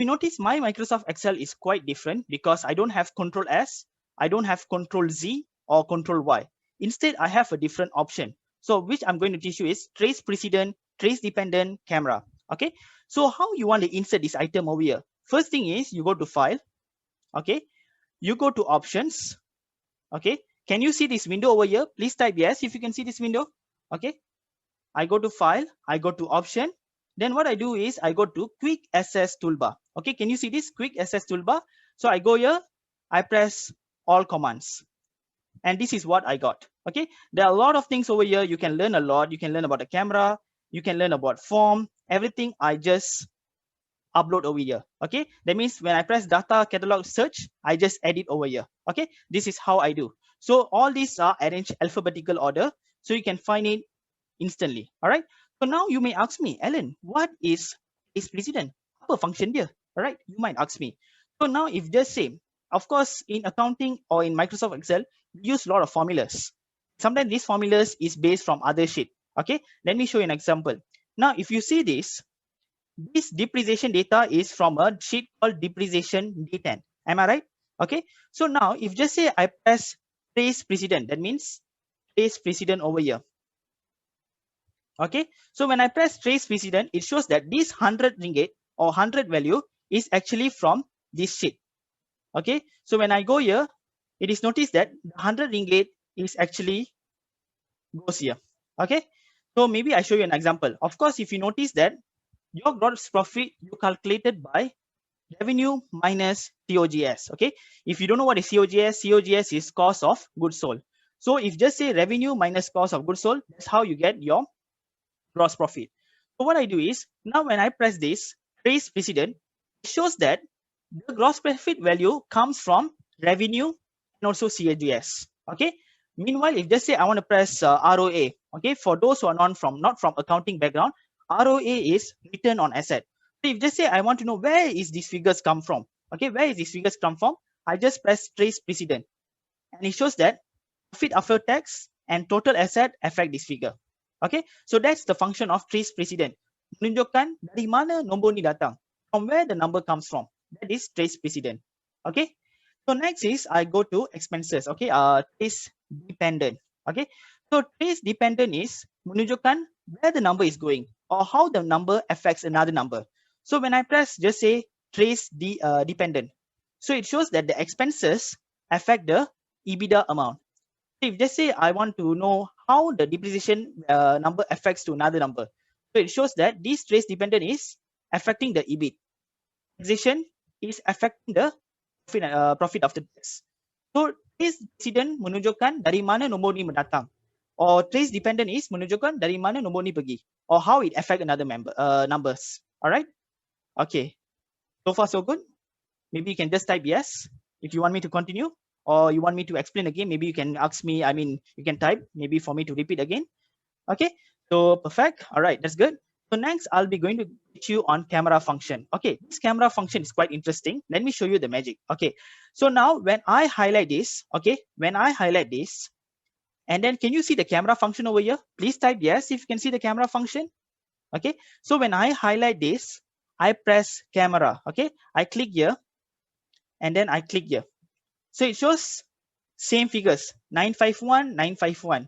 You notice my Microsoft Excel is quite different because I don't have Control S, I don't have Control Z or Control Y. Instead, I have a different option. So which I'm going to teach you is trace precedent, trace dependent, camera. Okay. So how you want to insert this item over here? First thing is you go to file. Okay. You go to options. Okay. Can you see this window over here? Please type yes if you can see this window. Okay. I go to file, I go to option. Then what I do is I go to quick access toolbar. Okay, can you see this quick access toolbar? So I go here, I press all commands. And this is what I got. Okay, there are a lot of things over here. You can learn a lot. You can learn about the camera. You can learn about form. Everything I just upload over here. Okay, that means when I press data catalog search, I just edit over here. Okay, this is how I do. So all these are arranged alphabetical order, so you can find it instantly. All right. So now you may ask me, Alan, what is precedent? Apa function dia? All right. You might ask me. So now if just say, of course, in accounting or in Microsoft Excel, we use a lot of formulas. Sometimes these formulas is based from other sheet. Okay. Let me show you an example. Now, if you see this depreciation data is from a sheet called depreciation D10. Am I right? Okay. So now if just say I press trace precedent, that means trace precedent over here. Okay, so when I press trace precedent, it shows that this 100 ringgit or 100 value is actually from this sheet. Okay, so when I go here, it is noticed that the 100 ringgit is actually goes here. Okay, so maybe I show you an example. Of course, if you notice that your gross profit you calculated by revenue minus COGS. Okay, if you don't know what is COGS, COGS is cost of goods sold. So if just say revenue minus cost of goods sold, that's how you get your gross profit. So what I do is now when I press this trace precedent, it shows that the gross profit value comes from revenue and also COGS. Okay. Meanwhile, if just say I want to press ROA, okay, for those who are not from accounting background, ROA is return on asset. So if just say I want to know where is these figures come from, okay, where is these figures come from, I just press trace precedent, and it shows that profit after tax and total asset affect this figure. Okay, so that's the function of trace precedent. Menunjukkan dari mana nombor ni datang, from where the number comes from. That is trace precedent. Okay, so next is I go to expenses. Okay, trace dependent. Okay, so trace dependent is menunjukkan where the number is going or how the number affects another number. So when I press just say trace dependent, so it shows that the expenses affect the EBITDA amount. If just say I want to know how the depreciation number affects to another number, so it shows that this trace dependent is affecting the EBIT. Taxation is affecting the profit after tax. So trace precedent menunjukkan dari mana nombor ni mendatang, or trace dependent is menunjukkan dari mana nombor ni pergi, or how it affect another numbers. Alright, okay. So far so good. Maybe you can just type yes if you want me to continue, or you want me to explain again. Maybe you can ask me, I mean, you can type maybe for me to repeat again. Okay, so perfect. All right, that's good. So next I'll be going to teach you on camera function. Okay, this camera function is quite interesting. Let me show you the magic. Okay, so now when I highlight this, okay, when I highlight this, and then can you see the camera function over here? Please type yes if you can see the camera function. Okay, so when I highlight this, I press camera. Okay, I click here, and then I click here. So it shows same figures, 951, 951,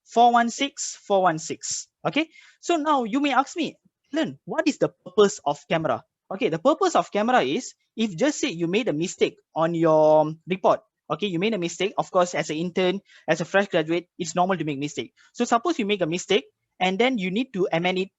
416, 416. Okay, so now you may ask me, Alan, what is the purpose of camera? Okay, the purpose of camera is if just say you made a mistake on your report. Okay, you made a mistake. Of course, as an intern, as a fresh graduate, it's normal to make mistake. So suppose you make a mistake and then you need to amend it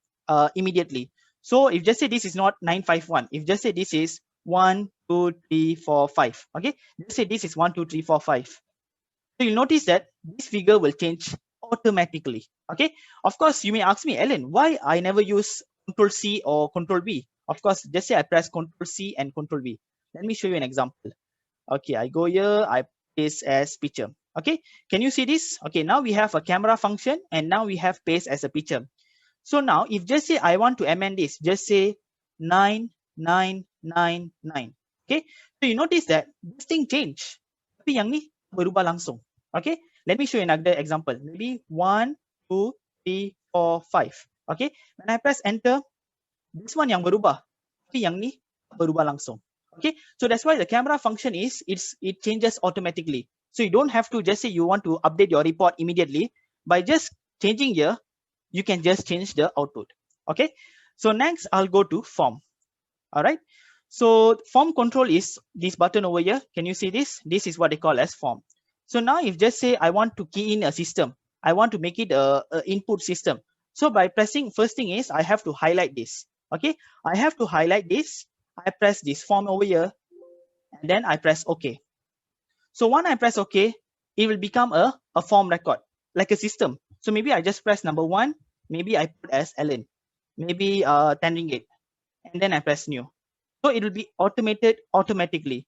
immediately. So if just say this is not 951, if just say this is 1, 2, 3, 4, 5. Okay, just say this is 1, 2, 3, 4, 5. So you'll notice that this figure will change automatically. Okay, of course, you may ask me, Alan, why I never use Control C or Control V? Of course, just say I press Control C and Control V. Let me show you an example. Okay, I go here, I paste as picture. Okay, can you see this? Okay, now we have a camera function and now we have paste as a picture. So now if just say I want to amend this, just say 9999. Okay, so you notice that this thing change. Tapi yang ni berubah langsung. Okay, let me show you another example. Maybe 1, 2, 3, 4, 5. Okay, when I press enter, this one yang berubah. Tapi yang ni berubah langsung. Okay, so that's why the camera function is it changes automatically. So you don't have to just say you want to update your report immediately. By just changing here, you can just change the output. Okay, so next I'll go to form. All right, so form control is this button over here. Can you see this? This is what they call as form. So now if just say I want to key in a system, I want to make it a input system. So by pressing, first thing is I have to highlight this. Okay, I have to highlight this. I press this form over here, and then I press OK. So when I press OK, it will become a form record, like a system. So maybe I just press number 1, maybe I put as Ellen, maybe 10 ringgit, and then I press new. So it will be automated automatically.